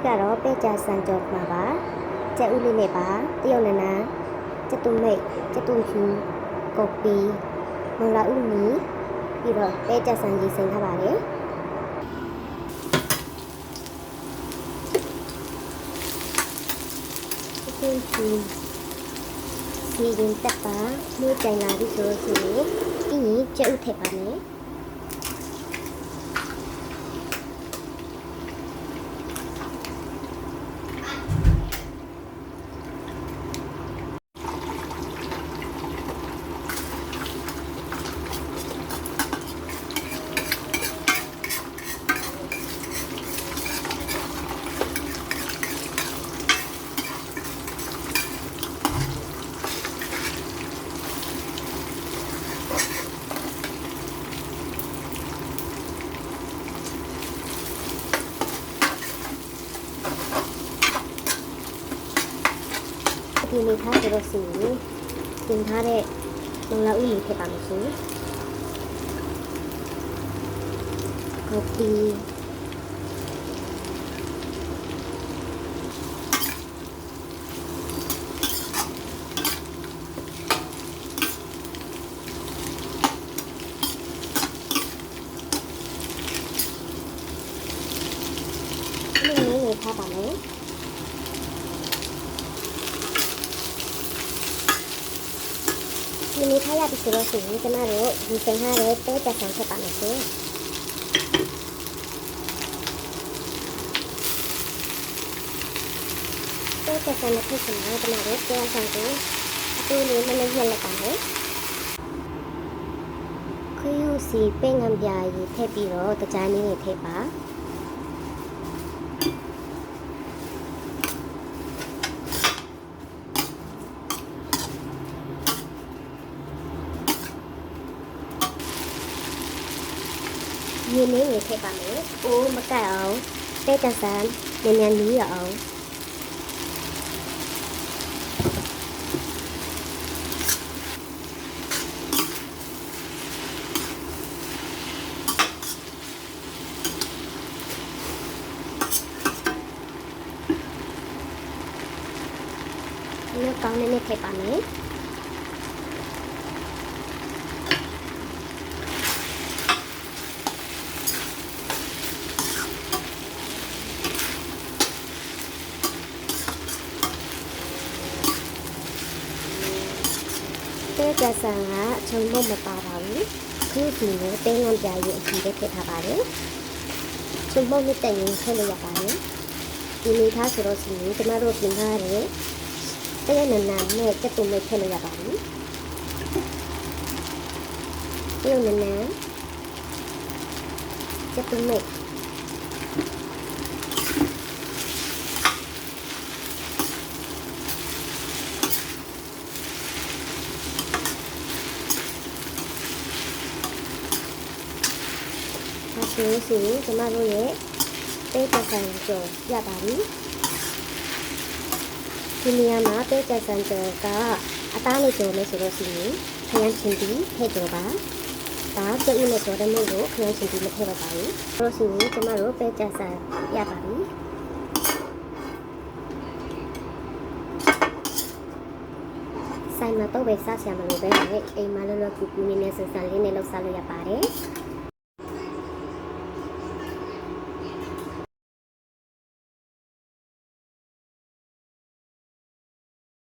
ကတော့ပဲကြဆန်ကြောမှာပါကျက်ဦးလေးနဲ့ပါတရုတ်နန်းနန်းကျက်တုမိတ်ကျက်တုဖြူကော်ပီမလာဦးမီပြီးတော့ပဲကြဆန်ကြီးစိန်ထားပါတယ်ကျက်တုဖြူစီရင်တက်ပါမျိုးကြိုင်လာပြီဆိုလို့ရှိရင်ပြီးရင်ကျက်ဦးထည့်ပါမယ်ဒီနေ့ထားကြတော့စီတင်ထားတဲ့မလာဦးလေးထည့်ပါမယ်ရှင်ကော်ပီนี่ထားပါမယ်ဒီနေ့ထားရပြီဆိုတော့ရှင်ကျမတို့ဒီစိန်ထားတဲ့ပဲကြဆန်ထည့်ပါမယ်ရှင်ပဲကြဆန်နဲ့ထည့်ချင်တာကျမတို့ပဲဆန်ကိုအတူလေးမနေ့ရက်လိုက်ပါမယ်ခရုစီပဲငံပြာရီထည့်ပြီးတော့တကြားနည်းနဲ့ထည့်ပါရေနည်းငယ်ထည့်ပါမယ်။အိုးမကတ်အောင်ပဲကြဆန်မြန်မြန်နီးရအောင်ဒီလိုကောင်းနေနေထည့်ပါမယ်။ပဲကြဆန်ကချုံမမပါပါဘူးခုဒီနဲ့တင်းငန်းပြာရီအကြည့်ပဲထည့်ထားပါတယ်ချုံမနဲ့တက်ရင်ထည့်လို့ရပါတယ်ဒီနေ့ထားဆိုတော့စီကျမတို့ပြင်ထားတဲ့တရနနနဲ့ကျက်တုံနဲ့ထည့်လို့ရပါပြီတရနနကျက်တုံနဲ့ဆိုရင်ကျမတို့ရဲ့ပဲကြဆန်ကြော်ရပါပြီဒီနေရာမှာပဲကြဆန်ကြော်ကအသားလေးကြော်မယ်ဆိုတော့စီခရမ်းချင်းပြီးထည့်ကြော်ပါဒါကျဦးနဲ့ကြော်တဲ့မို့လို့ခရမ်းချင်းပြီးမထည့်တော့ပါဘူးဆိုတော့စီကျမတို့ပဲကြဆန်ရပါပြီဆိုင်မှာတော့ပဲစားဆရာမလို့ပဲအိမ်မှာလောလောကူကူနေနေဆန်ဆန်လေးနဲ့လောက်စားလို့ရပါတယ်